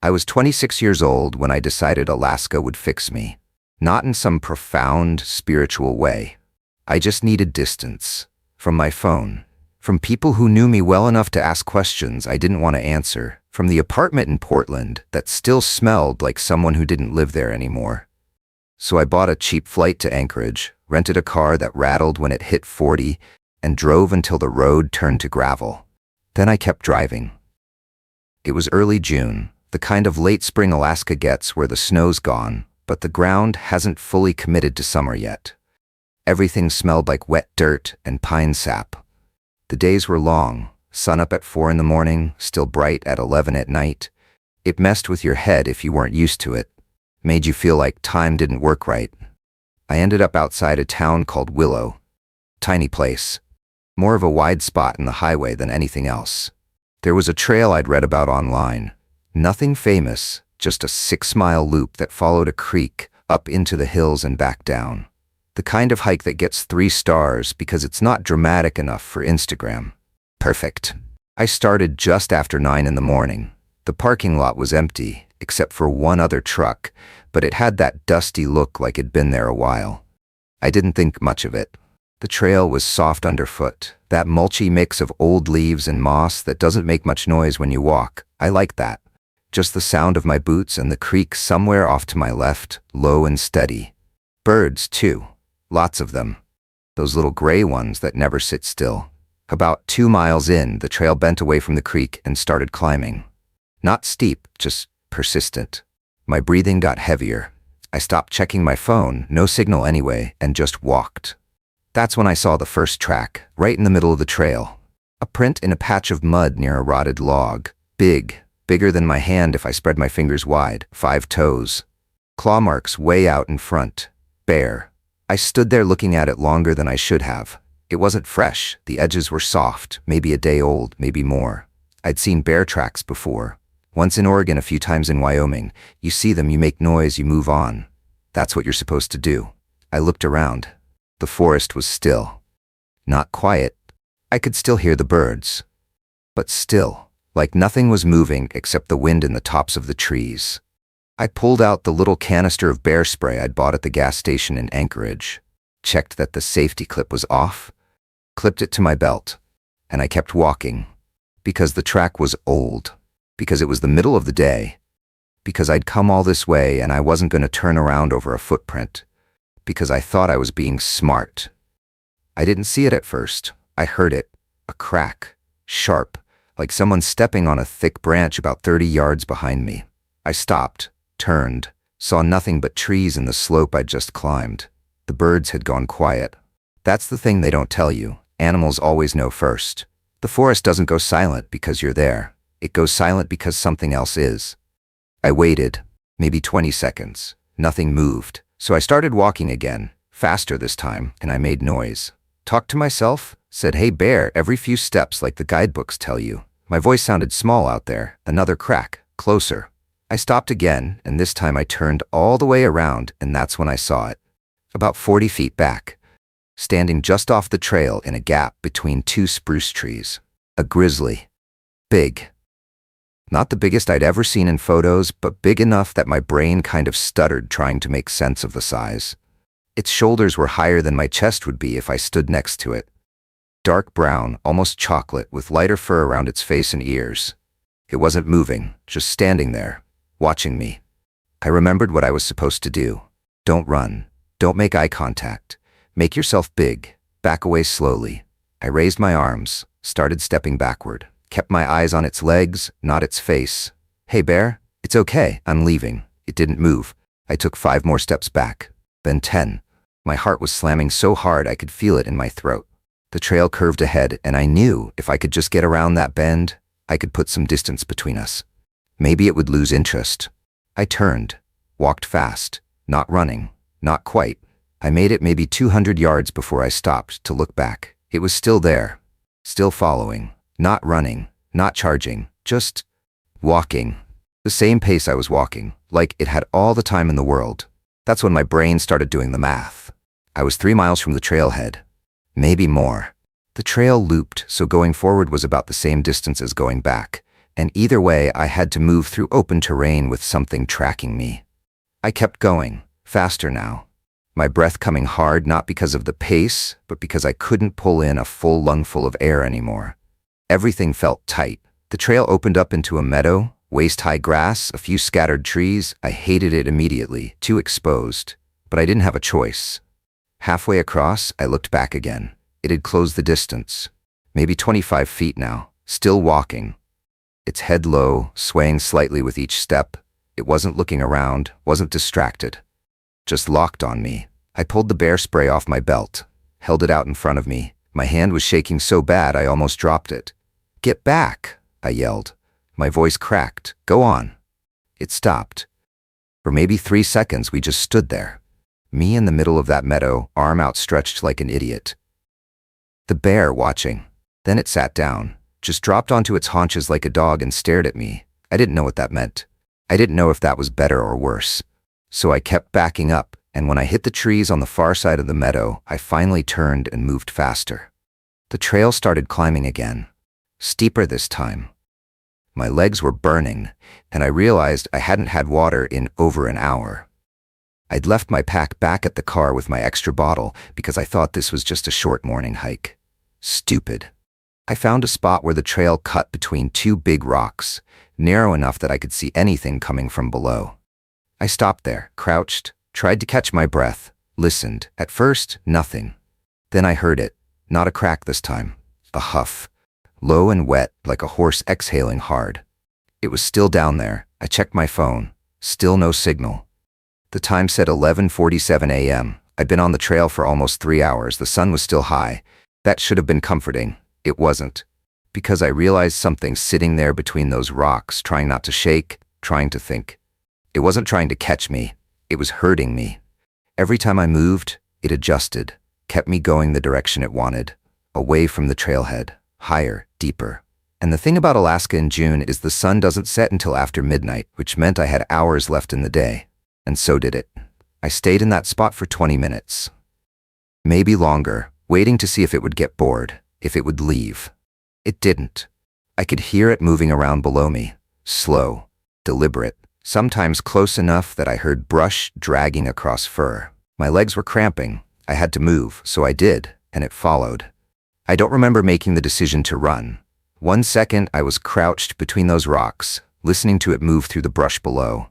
I was 26 years old when I decided Alaska would fix me. Not in some profound, spiritual way. I just needed distance. From my phone. From people who knew me well enough to ask questions I didn't want to answer. From the apartment in Portland that still smelled like someone who didn't live there anymore. So I bought a cheap flight to Anchorage, rented a car that rattled when it hit 40, and drove until the road turned to gravel. Then I kept driving. It was early June, the kind of late spring Alaska gets where the snow's gone, but the ground hasn't fully committed to summer yet. Everything smelled like wet dirt and pine sap. The days were long, sun up at 4 in the morning, still bright at 11 at night. It messed with your head if you weren't used to it. Made you feel like time didn't work right. I ended up outside a town called Willow. Tiny place. More of a wide spot in the highway than anything else. There was a trail I'd read about online. Nothing famous, just a 6-mile loop that followed a creek up into the hills and back down. The kind of hike that gets 3 stars because it's not dramatic enough for Instagram. Perfect. I started just after 9 in the morning. The parking lot was empty, except for one other truck, but it had that dusty look like it'd been there a while. I didn't think much of it. The trail was soft underfoot, that mulchy mix of old leaves and moss that doesn't make much noise when you walk. I like that. Just the sound of my boots and the creek somewhere off to my left, low and steady. Birds, too. Lots of them. Those little gray ones that never sit still. About 2 miles in, the trail bent away from the creek and started climbing. Not steep, just persistent. My breathing got heavier. I stopped checking my phone, no signal anyway, and just walked. That's when I saw the first track, right in the middle of the trail. A print in a patch of mud near a rotted log. Bigger than my hand if I spread my fingers wide, 5 toes. Claw marks way out in front. Bare. I stood there looking at it longer than I should have. It wasn't fresh, the edges were soft, maybe a day old, maybe more. I'd seen bear tracks before. Once in Oregon, a few times in Wyoming. You see them, you make noise, you move on. That's what you're supposed to do. I looked around. The forest was still. Not quiet. I could still hear the birds. But still, like nothing was moving except the wind in the tops of the trees. I pulled out the little canister of bear spray I'd bought at the gas station in Anchorage, checked that the safety clip was off, clipped it to my belt, and I kept walking. Because the track was old. Because it was the middle of the day. Because I'd come all this way and I wasn't going to turn around over a footprint. Because I thought I was being smart. I didn't see it at first. I heard it. A crack. Sharp. Like someone stepping on a thick branch about 30 yards behind me. I stopped, turned, saw nothing but trees in the slope I'd just climbed. The birds had gone quiet. That's the thing they don't tell you. Animals always know first. The forest doesn't go silent because you're there. It goes silent because something else is. I waited, maybe 20 seconds. Nothing moved. So I started walking again, faster this time, and I made noise. Talked to myself, said, "Hey bear," every few steps like the guidebooks tell you. My voice sounded small out there. Another crack, closer. I stopped again, and this time I turned all the way around, and that's when I saw it. About 40 feet back. Standing just off the trail in a gap between 2 spruce trees. A grizzly. Big. Not the biggest I'd ever seen in photos, but big enough that my brain kind of stuttered trying to make sense of the size. Its shoulders were higher than my chest would be if I stood next to it. Dark brown, almost chocolate, with lighter fur around its face and ears. It wasn't moving, just standing there, watching me. I remembered what I was supposed to do. Don't run. Don't make eye contact. Make yourself big. Back away slowly. I raised my arms, started stepping backward. Kept my eyes on its legs, not its face. "Hey bear, it's okay, I'm leaving." It didn't move. I took 5 more steps back, then 10. My heart was slamming so hard I could feel it in my throat. The trail curved ahead, and I knew if I could just get around that bend, I could put some distance between us. Maybe it would lose interest. I turned, walked fast, not running, not quite. I made it maybe 200 yards before I stopped to look back. It was still there, still following. Not running, not charging, just walking. The same pace I was walking, like it had all the time in the world. That's when my brain started doing the math. I was 3 miles from the trailhead. Maybe more. The trail looped, so going forward was about the same distance as going back, And either way, I had to move through open terrain with something tracking me. I kept going, faster now. My breath coming hard not because of the pace, but because I couldn't pull in a full lungful of air anymore. Everything felt tight. The trail opened up into a meadow, waist-high grass, a few scattered trees. I hated it immediately, too exposed. But I didn't have a choice. Halfway across, I looked back again. It had closed the distance. Maybe 25 feet now, still walking. Its head low, swaying slightly with each step. It wasn't looking around, wasn't distracted. Just locked on me. I pulled the bear spray off my belt, held it out in front of me. My hand was shaking so bad I almost dropped it. "Get back," I yelled. My voice cracked. "Go on." It stopped. For maybe 3 seconds we just stood there. Me in the middle of that meadow, arm outstretched like an idiot. The bear watching. Then it sat down, just dropped onto its haunches like a dog and stared at me. I didn't know what that meant. I didn't know if that was better or worse. So I kept backing up, and when I hit the trees on the far side of the meadow, I finally turned and moved faster. The trail started climbing again, steeper this time. My legs were burning, and I realized I hadn't had water in over an hour. I'd left my pack back at the car with my extra bottle because I thought this was just a short morning hike. Stupid. I found a spot where the trail cut between two big rocks, narrow enough that I could see anything coming from below. I stopped there, crouched, tried to catch my breath, listened. At first, nothing. Then I heard it, not a crack this time, a huff, low and wet like a horse exhaling hard. It was still down there. I checked my phone, still no signal. The time said 11:47 a.m. I'd been on the trail for almost 3 hours. The sun was still high. That should have been comforting. It wasn't. Because I realized something sitting there between those rocks, trying not to shake, trying to think. It wasn't trying to catch me. It was hurting me. Every time I moved, it adjusted, kept me going the direction it wanted, away from the trailhead, higher, deeper. And the thing about Alaska in June is the sun doesn't set until after midnight, which meant I had hours left in the day. And so did it. I stayed in that spot for 20 minutes. Maybe longer, waiting to see if it would get bored, if it would leave. It didn't. I could hear it moving around below me, slow, deliberate, sometimes close enough that I heard brush dragging across fur. My legs were cramping. I had to move, so I did, and it followed. I don't remember making the decision to run. 1 second, I was crouched between those rocks, listening to it move through the brush below.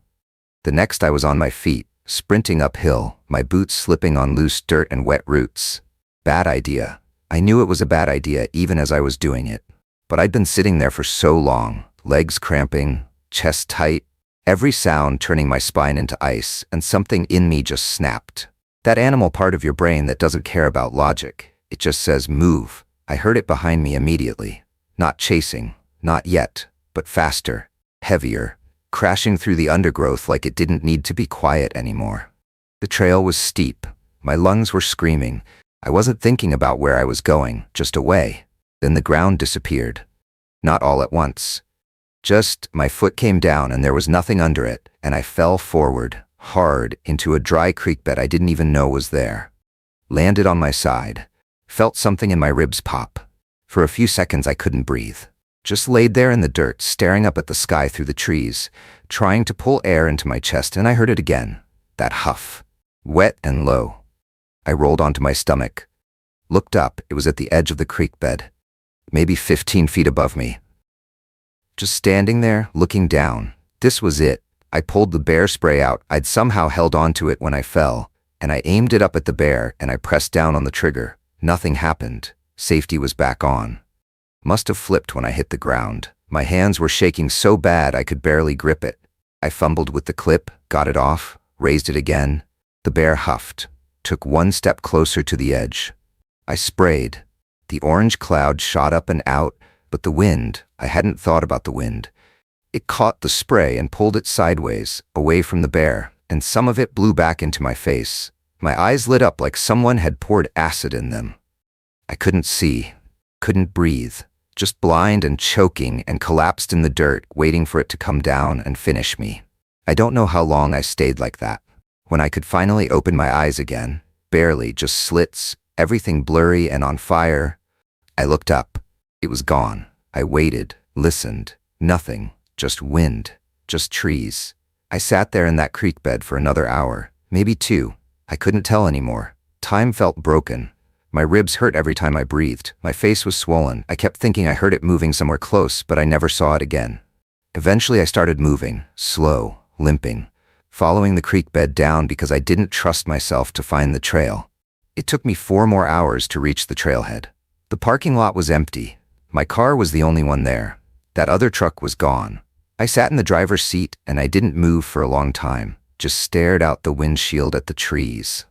The next, I was on my feet, sprinting uphill, my boots slipping on loose dirt and wet roots. Bad idea. I knew it was a bad idea even as I was doing it. But I'd been sitting there for so long, legs cramping, chest tight, every sound turning my spine into ice, and something in me just snapped. That animal part of your brain that doesn't care about logic. It just says, move. I heard it behind me immediately. Not chasing, not yet, but faster, heavier, crashing through the undergrowth like it didn't need to be quiet anymore. The trail was steep. My lungs were screaming. I wasn't thinking about where I was going, just away. Then the ground disappeared. Not all at once. Just, my foot came down and there was nothing under it, and I fell forward, hard, into a dry creek bed I didn't even know was there. Landed on my side. Felt something in my ribs pop. For a few seconds I couldn't breathe. Just laid there in the dirt, staring up at the sky through the trees, trying to pull air into my chest, and I heard it again. That huff. Wet and low. I rolled onto my stomach. Looked up. It was at the edge of the creek bed. Maybe 15 feet above me. Just standing there, looking down. This was it. I pulled the bear spray out. I'd somehow held onto it when I fell, and I aimed it up at the bear, and I pressed down on the trigger. Nothing happened. Safety was back on. Must have flipped when I hit the ground. My hands were shaking so bad I could barely grip it. I fumbled with the clip, got it off, raised it again. The bear huffed, took 1 step closer to the edge. I sprayed. The orange cloud shot up and out, but the wind, I hadn't thought about the wind. It caught the spray and pulled it sideways, away from the bear, and some of it blew back into my face. My eyes lit up like someone had poured acid in them. I couldn't see, couldn't breathe, just blind and choking, and collapsed in the dirt, waiting for it to come down and finish me. I don't know how long I stayed like that. When I could finally open my eyes again, barely, just slits, everything blurry and on fire, I looked up. It was gone. I waited, listened. Nothing, just wind, just trees. I sat there in that creek bed for another hour, maybe two. I couldn't tell anymore. Time felt broken. My ribs hurt every time I breathed. My face was swollen. I kept thinking I heard it moving somewhere close, but I never saw it again. Eventually I started moving, slow, limping, following the creek bed down because I didn't trust myself to find the trail. It took me 4 more hours to reach the trailhead. The parking lot was empty. My car was the only one there. That other truck was gone. I sat in the driver's seat and I didn't move for a long time, just stared out the windshield at the trees.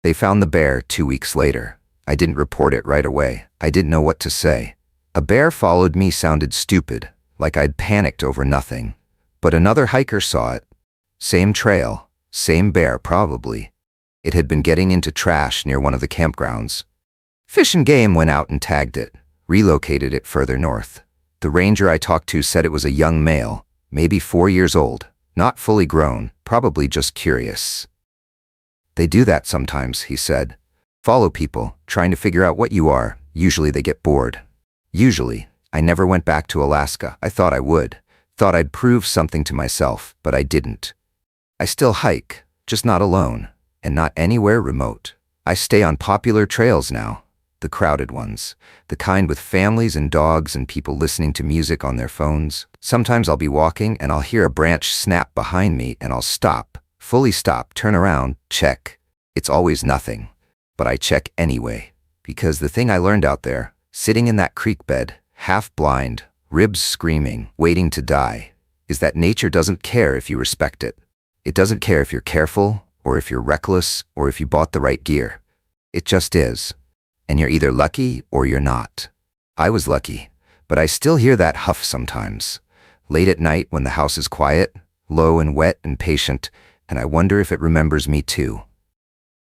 They found the bear 2 weeks later. I didn't report it right away. I didn't know what to say. A bear followed me sounded stupid, like I'd panicked over nothing. But another hiker saw it. Same trail, same bear probably. It had been getting into trash near one of the campgrounds. Fish and Game went out and tagged it, relocated it further north. The ranger I talked to said it was a young male, maybe 4 years old, not fully grown, probably just curious. They do that sometimes, he said. Follow people, trying to figure out what you are. Usually they get bored. Usually. I never went back to Alaska. I thought I would. Thought I'd prove something to myself, but I didn't. I still hike, just not alone, and not anywhere remote. I stay on popular trails now, the crowded ones, the kind with families and dogs and people listening to music on their phones. Sometimes I'll be walking and I'll hear a branch snap behind me and I'll stop, fully stop, turn around, check. It's always nothing. But I check anyway, because the thing I learned out there, sitting in that creek bed, half blind, ribs screaming, waiting to die, is that nature doesn't care if you respect it. It doesn't care if you're careful, or if you're reckless, or if you bought the right gear. It just is. And you're either lucky or you're not. I was lucky, but I still hear that huff sometimes. Late at night when the house is quiet, low and wet and patient, and I wonder if it remembers me too.